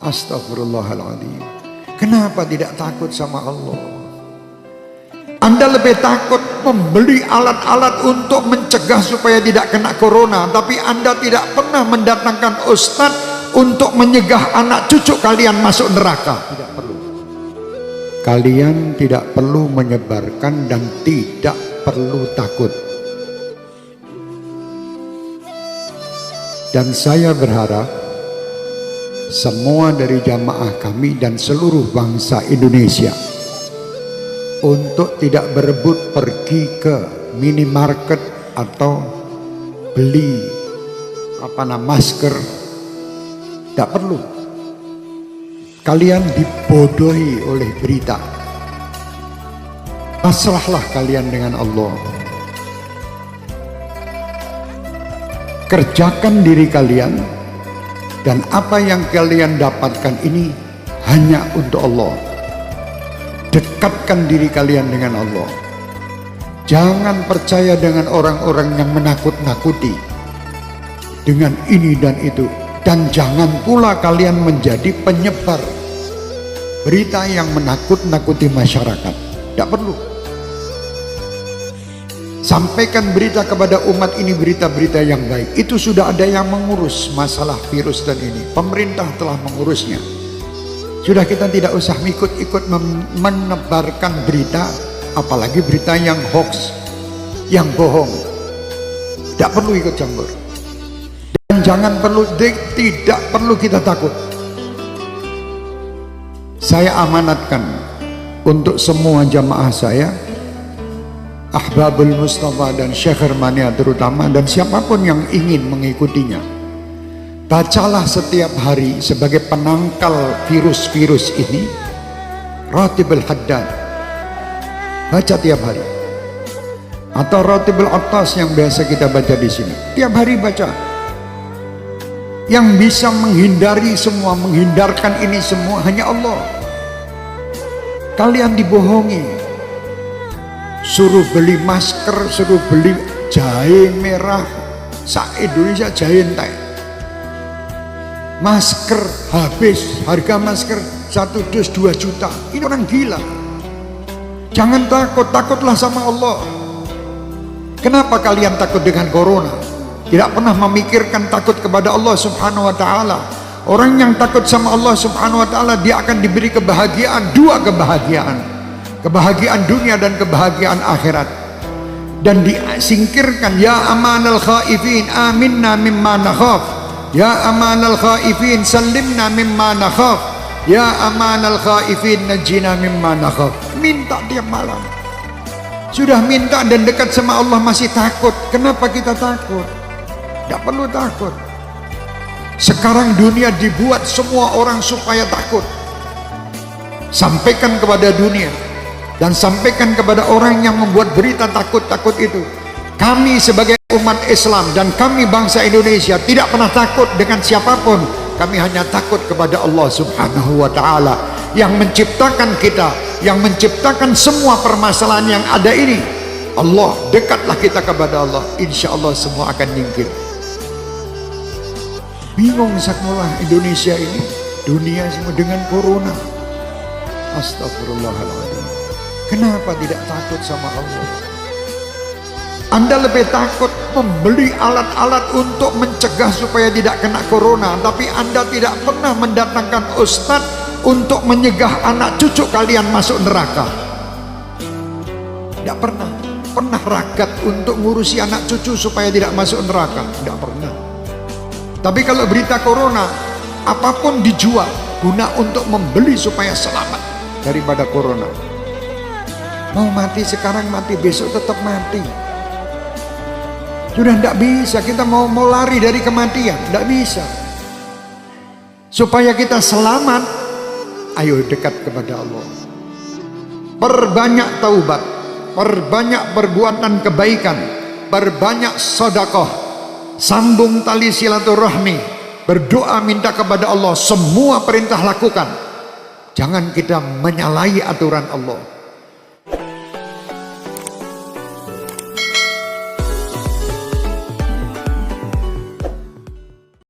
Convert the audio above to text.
Astagfirullahaladzim. Kenapa tidak takut sama Allah? Anda lebih takut membeli alat-alat untuk mencegah supaya tidak kena corona, tapi Anda tidak pernah mendatangkan ustadz untuk menyegah anak cucu kalian masuk neraka. Tidak perlu. Kalian tidak perlu menyebarkan dan tidak perlu takut. Dan saya berharap semua dari jamaah kami dan seluruh bangsa Indonesia untuk tidak berebut pergi ke minimarket atau beli masker. Tidak perlu. Kalian dibodohi oleh berita. Pasrahlah kalian dengan Allah. Kerjakan diri kalian, dan apa yang kalian dapatkan ini hanya untuk Allah. Dekatkan diri kalian dengan Allah. Jangan percaya dengan orang-orang yang menakut-nakuti dengan ini dan itu. Dan jangan pula kalian menjadi penyebar berita yang menakut-nakuti masyarakat. Tidak perlu. Sampaikan berita kepada umat ini, berita-berita yang baik. Itu sudah ada yang mengurus masalah virus dan ini. Pemerintah telah mengurusnya. Sudah, kita tidak usah ikut-ikut menebarkan berita, apalagi berita yang hoax, yang bohong. Tidak perlu ikut campur. Dan tidak perlu kita takut. Saya amanatkan untuk semua jamaah saya, Ahbabul Mustafa dan Syekh Hermania terutama, dan siapapun yang ingin mengikutinya, bacalah setiap hari sebagai penangkal virus-virus ini Ratibul Haddad. Baca tiap hari. Atau Ratibul Attas yang biasa kita baca di sini. Tiap hari baca. Yang bisa menghindarkan ini semua hanya Allah. Kalian dibohongi. Suruh beli masker, suruh beli jahe merah, se-Indonesia jahe entek. Masker habis, harga masker 1 dus 2 juta. Ini orang gila. Jangan takut, takutlah sama Allah. Kenapa kalian takut dengan corona? Tidak pernah memikirkan takut kepada Allah Subhanahu wa ta'ala. Orang yang takut sama Allah Subhanahu wa ta'ala, dia akan diberi kebahagiaan, 2 kebahagiaan. Kebahagiaan dunia dan kebahagiaan akhirat. Dan disingkirkan, ya amanal khaifin aminna mimma nakhaf. Ya amanal khaifin sallimna mimma nakhaf. Ya amanal khaifin najina mimma nakhaf. Minta tiap malam. Sudah minta dan dekat sama Allah masih takut. Kenapa kita takut? Tidak perlu takut. Sekarang dunia dibuat semua orang supaya takut. Sampaikan kepada dunia dan sampaikan kepada orang yang membuat berita takut-takut itu. Kami sebagai umat Islam dan kami bangsa Indonesia tidak pernah takut dengan siapapun. Kami hanya takut kepada Allah Subhanahu wa ta'ala yang menciptakan kita, yang menciptakan semua permasalahan yang ada ini. Allah, dekatlah kita kepada Allah, insya Allah semua akan nyingkir. Bingung sekolah Indonesia ini, dunia semua dengan corona. Astagfirullahaladzim. Kenapa tidak takut sama Allah? Anda lebih takut membeli alat-alat untuk mencegah supaya tidak kena corona, tapi Anda tidak pernah mendatangkan ustadz untuk menyegah anak cucu kalian masuk neraka. Tidak pernah. Pernah ragat untuk ngurusi anak cucu supaya tidak masuk neraka? Tidak pernah. Tapi kalau berita corona, apapun dijual guna untuk membeli supaya selamat daripada corona. Mau mati sekarang, mati besok tetap mati. Sudah tidak bisa, kita mau lari dari kematian, tidak bisa. Supaya kita selamat, ayo dekat kepada Allah. Perbanyak taubat, perbanyak perbuatan kebaikan, perbanyak sedekah, sambung tali silaturahmi, berdoa minta kepada Allah, semua perintah lakukan. Jangan kita menyalahi aturan Allah.